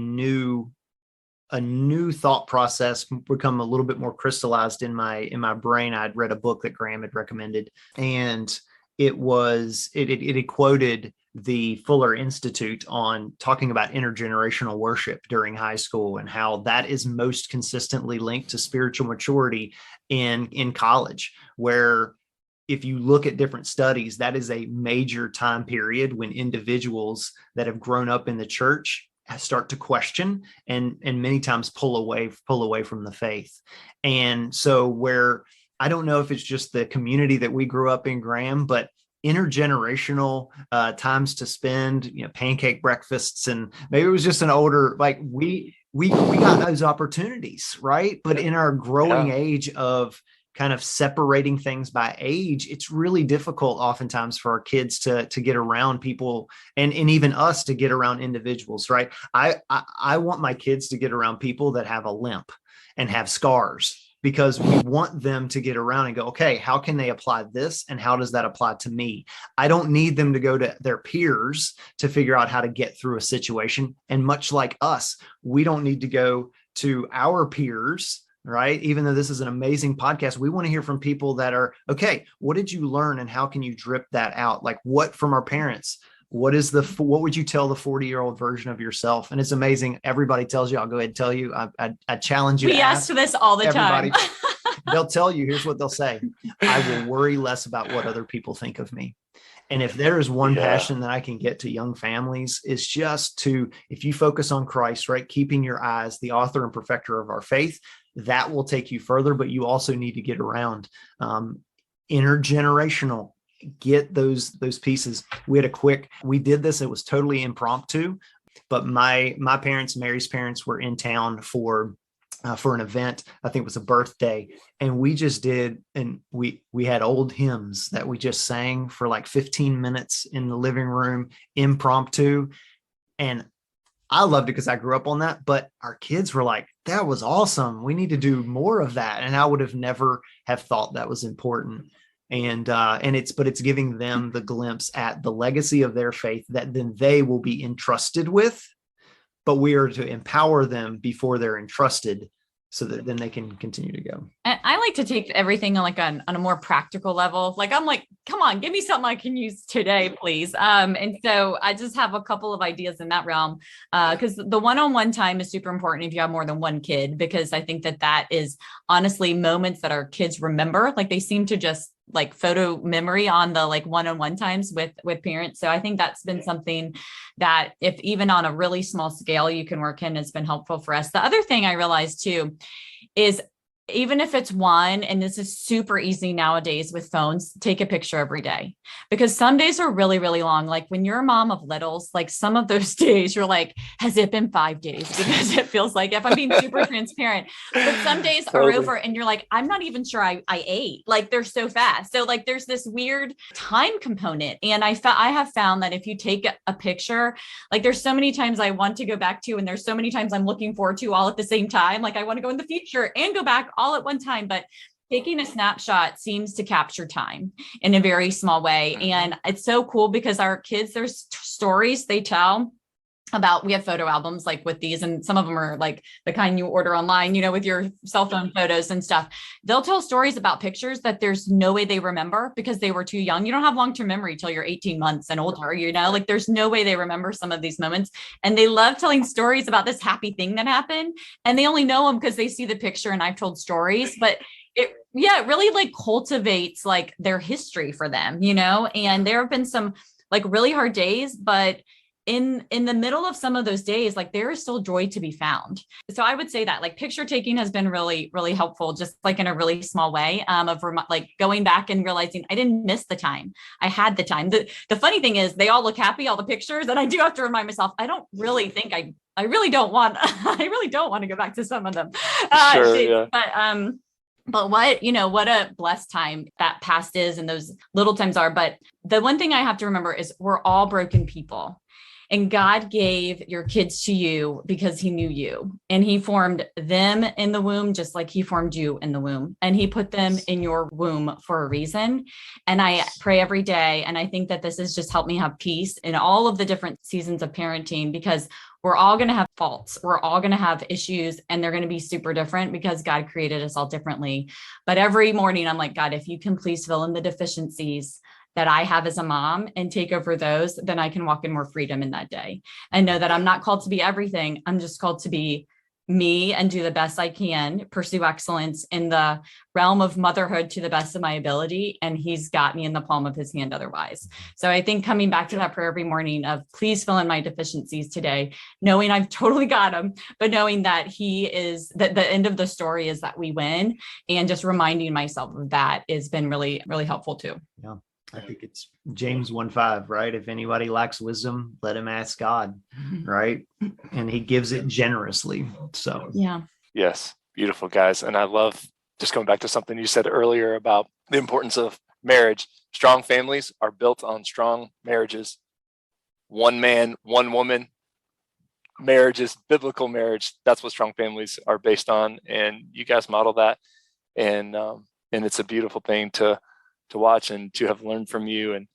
new thought process, become a little bit more crystallized in my brain. I'd read a book that Graham had recommended, and it had quoted the Fuller Institute on talking about intergenerational worship during high school, and how that is most consistently linked to spiritual maturity in college, where if you look at different studies, that is a major time period when individuals that have grown up in the church start to question and many times pull away from the faith. And so, where I don't know if it's just the community that we grew up in, Graham, but intergenerational times to spend, pancake breakfasts, and maybe it was just an older, like we got those opportunities, right? But in our growing age of kind of separating things by age, it's really difficult oftentimes for our kids to get around people, and even us to get around individuals, right? I want my kids to get around people that have a limp and have scars, because we want them to get around and go, okay, how can they apply this? And how does that apply to me? I don't need them to go to their peers to figure out how to get through a situation. And much like us, we don't need to go to our peers, right? Even though this is an amazing podcast, we want to hear from people that are, okay, what did you learn and how can you drip that out? Like, what from our parents? What would you tell the 40-year-old version of yourself? And it's amazing. Everybody tells you. I'll go ahead and tell you. I challenge you.
We ask this all the time.
They'll tell you, here's what they'll say. I will worry less about what other people think of me. And if there is one passion that I can get to young families, is just to, if you focus on Christ, right, keeping your eyes, the author and perfecter of our faith, that will take you further. But you also need to get around intergenerational. Get those pieces. We did this. It was totally impromptu, but my parents, Mary's parents, were in town for an event. I think it was a birthday, and we just did, and we had old hymns that we just sang for like 15 minutes in the living room, impromptu. And I loved it because I grew up on that, but our kids were like, that was awesome. We need to do more of that. And I would have never have thought that was important. And it's giving them the glimpse at the legacy of their faith that then they will be entrusted with, but we are to empower them before they're entrusted, so that then they can continue to go.
And I like to take everything on a more practical level. Like, I'm like, come on, give me something I can use today, please. And so I just have a couple of ideas in that realm, because the one-on-one time is super important if you have more than one kid, because I think that is honestly moments that our kids remember. Like, they seem to just like photo memory on the like one-on-one times with parents. So I think that's been something that, if even on a really small scale you can work in, has been helpful for us. The other thing I realized too is even if it's one, and this is super easy nowadays with phones, take a picture every day, because some days are really, really long. Like when you're a mom of littles, like some of those days you're like, has it been 5 days? Because it feels like, if I'm being super transparent, but some days are
Totally.
over and you're like, I'm not even sure I ate. Like they're so fast. So like there's this weird time component. And I have found that if you take a picture, like there's so many times I want to go back to, and there's so many times I'm looking forward to all at the same time. Like I want to go in the future and go back all at one time, but taking a snapshot seems to capture time in a very small way. And it's so cool because our kids, there's stories they tell about, we have photo albums like with these, and some of them are like the kind you order online, with your cell phone photos and stuff. They'll tell stories about pictures that there's no way they remember because they were too young. You don't have long-term memory till you're 18 months and older, like there's no way they remember some of these moments. And they love telling stories about this happy thing that happened. And they only know them because they see the picture and I've told stories, but it really like cultivates like their history for them, and there have been some like really hard days, but in the middle of some of those days, like there is still joy to be found. So I would say that like picture taking has been really, really helpful, just like in a really small way, of like going back and realizing I didn't miss the time. I had the time. The funny thing is they all look happy, all the pictures. And I do have to remind myself, I don't really think I really don't want to go back to some of them.
Sure, yeah.
But what a blessed time that past is, and those little times are. But the one thing I have to remember is we're all broken people. And God gave your kids to you because he knew you, and he formed them in the womb, just like he formed you in the womb, and he put them in your womb for a reason. And I pray every day. And I think that this has just helped me have peace in all of the different seasons of parenting, because we're all going to have faults. We're all going to have issues, and they're going to be super different because God created us all differently. But every morning I'm like, God, if you can please fill in the deficiencies that I have as a mom and take over those, then I can walk in more freedom in that day and know that I'm not called to be everything. I'm just called to be me and do the best I can, pursue excellence in the realm of motherhood to the best of my ability. And he's got me in the palm of his hand otherwise. So I think coming back to that prayer every morning of please fill in my deficiencies today, knowing I've totally got him, but knowing that he is, that the end of the story is that we win, and just reminding myself of that has been really, really helpful too.
Yeah. I think it's James 1:5, right? If anybody lacks wisdom, let him ask God, right? And he gives it generously. So,
yeah.
Yes. Beautiful, guys. And I love just going back to something you said earlier about the importance of marriage. Strong families are built on strong marriages. One man, one woman. Marriage is biblical marriage. That's what strong families are based on. And you guys model that. And it's a beautiful thing to watch and to have learned from you. And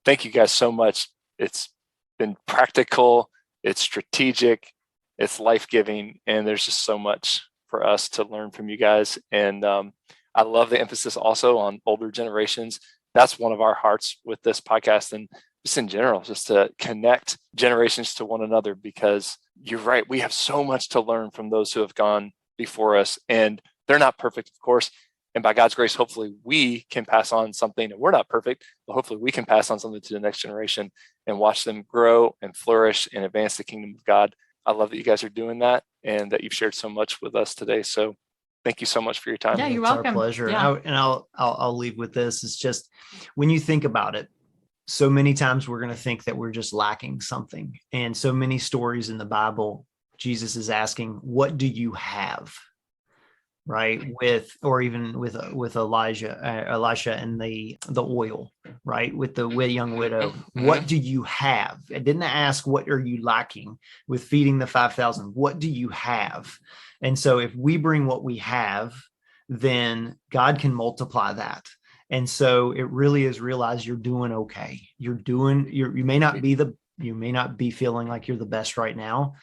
thank you guys so much. It's been practical, it's strategic, it's life-giving, and there's just so much for us to learn from you guys. And I love the emphasis also on older generations. That's one of our hearts with this podcast, and just in general, just to connect generations to one another, because you're right, we have so much to learn from those who have gone before us, and they're not perfect, of course. And by God's grace, hopefully we can pass on something, and we're not perfect, but hopefully we can pass on something to the next generation and watch them grow and flourish and advance the kingdom of God. I love that you guys are doing that and that you've shared so much with us today. So thank you so much for your time.
Yeah, you're
it's
welcome.
Our pleasure.
Yeah.
I'll leave with this. It's just, when you think about it, so many times we're going to think that we're just lacking something. And so many stories in the Bible, Jesus is asking, what do you have? Right. With Elisha and the oil, right. With the young widow, what do you have? I didn't ask, what are you lacking with feeding the 5,000? What do you have? And so if we bring what we have, then God can multiply that. And so it really is, realize you're doing okay. You may not be feeling like you're the best right now,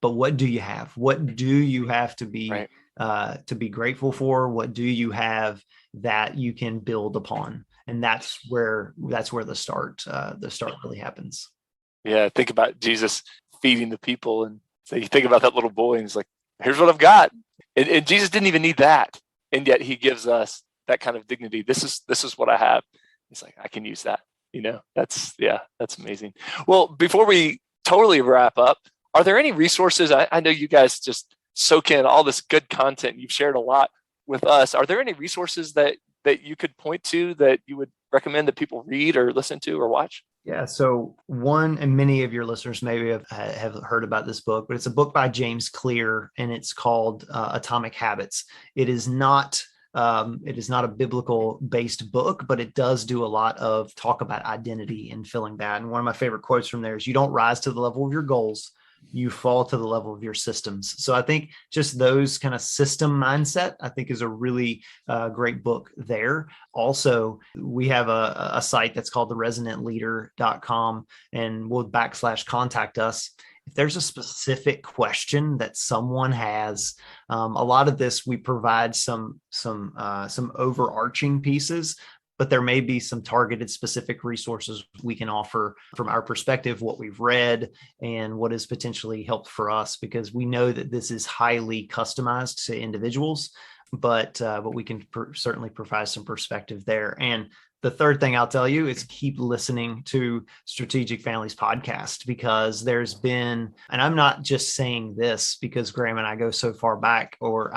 but what do you have? What do you have to be
right.
To be grateful for? What do you have that you can build upon? And that's where the start really happens.
Yeah. Think about Jesus feeding the people, and so you think about that little boy, and he's like, here's what I've got. And Jesus didn't even need that. And yet he gives us that kind of dignity. This is what I have. He's like, I can use that. That's amazing. Well, before we totally wrap up, are there any resources? I know you guys just soak in all this good content. You've shared a lot. with us, are there any resources that you could point to that you would recommend that people read or listen to or watch?
Yeah. So one, and many of your listeners maybe have heard about this book, but it's a book by James Clear, and it's called Atomic Habits. It is not a biblical based book, but it does do a lot of talk about identity and filling that. And one of my favorite quotes from there is, "You don't rise to the level of your goals, you fall to the level of your systems." So I think just those kind of system mindset, I think, is a really great book there. Also, we have a site that's called theresonantleader.com, and we'll /contact us. If there's a specific question that someone has, a lot of this, we provide some overarching pieces, but there may be some targeted specific resources we can offer from our perspective, what we've read and what has potentially helped for us, because we know that this is highly customized to individuals, but we can certainly provide some perspective there. And the third thing I'll tell you is keep listening to Strategic Families podcast, because there's been, and I'm not just saying this because Graham and I go so far back, or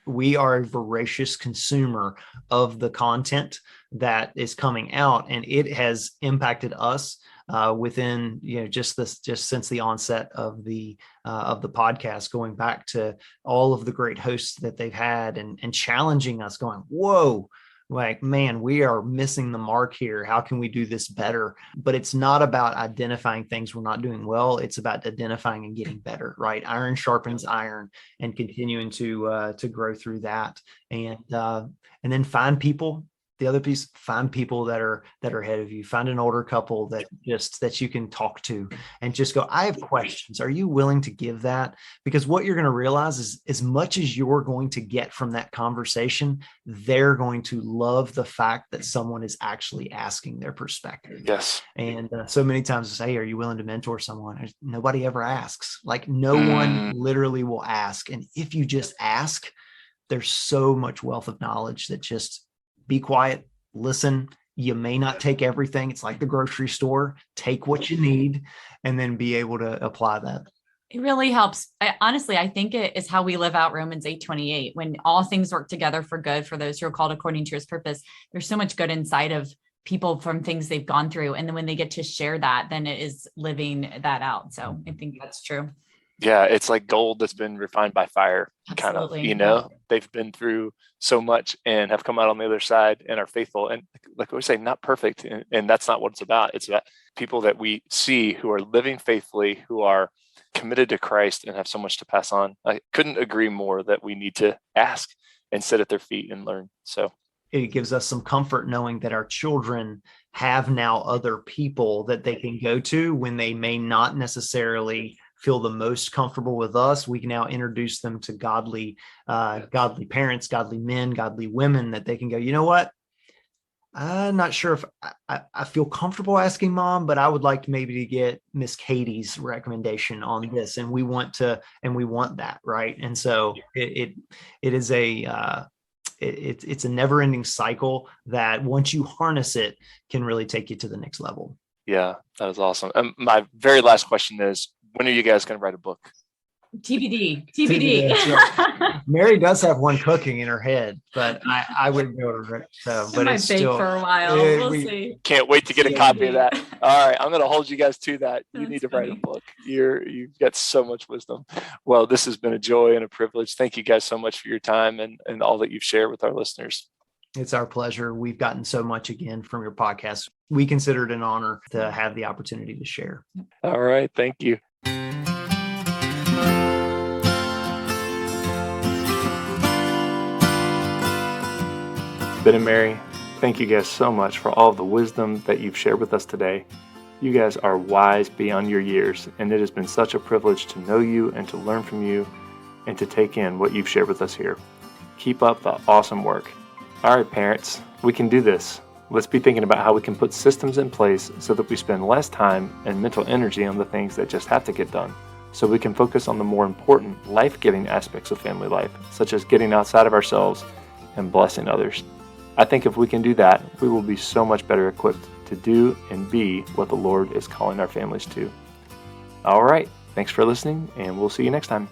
we are a voracious consumer of the content that is coming out, and it has impacted us within, just since the onset of the podcast, going back to all of the great hosts that they've had and challenging us, going, whoa, like, man, we are missing the mark here. How can we do this better? But it's not about identifying things we're not doing well. It's about identifying and getting better, right? Iron sharpens iron, and continuing to grow through that. And then find people. The other piece, find people that are ahead of you. Find an older couple that you can talk to and just go, I have questions. Are you willing to give that? Because what you're going to realize is, as much as you're going to get from that conversation, they're going to love the fact that someone is actually asking their perspective.
Yes.
And so many times I say, are you willing to mentor someone? Nobody ever asks. Like, no one literally will ask. And if you just ask, there's so much wealth of knowledge that just be quiet, listen. You may not take everything. It's like the grocery store. Take what you need and then be able to apply that.
It really helps. I think it is how we live out Romans 8:28. When all things work together for good for those who are called according to his purpose, there's so much good inside of people from things they've gone through. And then when they get to share that, then it is living that out. So I think that's true.
Yeah, it's like gold that's been refined by fire,
Absolutely.
kind of, they've been through so much and have come out on the other side and are faithful. And like we say, not perfect. And that's not what it's about. It's about people that we see who are living faithfully, who are committed to Christ and have so much to pass on. I couldn't agree more that we need to ask and sit at their feet and learn. So
it gives us some comfort knowing that our children have now other people that they can go to when they may not necessarily feel the most comfortable with us. We can now introduce them to godly parents, godly men, godly women, that they can go, you know what? I'm not sure if I feel comfortable asking mom, but I would like maybe to get Miss Katie's recommendation on this. And we want that. Right. And so it is it's a never ending cycle that, once you harness it, can really take you to the next level.
Yeah, that was awesome. My very last question is, when are you guys going to write a book?
TBD.
Right. Mary does have one cooking in her head, but I wouldn't be able to. So, but it's still
for a while. We'll see.
Can't wait to get a copy of that. All right, I'm going to hold you guys to that. You need to write a book. You've got so much wisdom. Well, this has been a joy and a privilege. Thank you guys so much for your time and all that you've shared with our listeners.
It's our pleasure. We've gotten so much again from your podcast. We consider it an honor to have the opportunity to share.
All right, thank you. Ben and Mary, thank you guys so much for all the wisdom that you've shared with us today. You guys are wise beyond your years, and it has been such a privilege to know you and to learn from you and to take in what you've shared with us here. Keep up the awesome work. All right, parents, we can do this. Let's be thinking about how we can put systems in place so that we spend less time and mental energy on the things that just have to get done, so we can focus on the more important, life-giving aspects of family life, such as getting outside of ourselves and blessing others. I think if we can do that, we will be so much better equipped to do and be what the Lord is calling our families to. All right, thanks for listening, and we'll see you next time.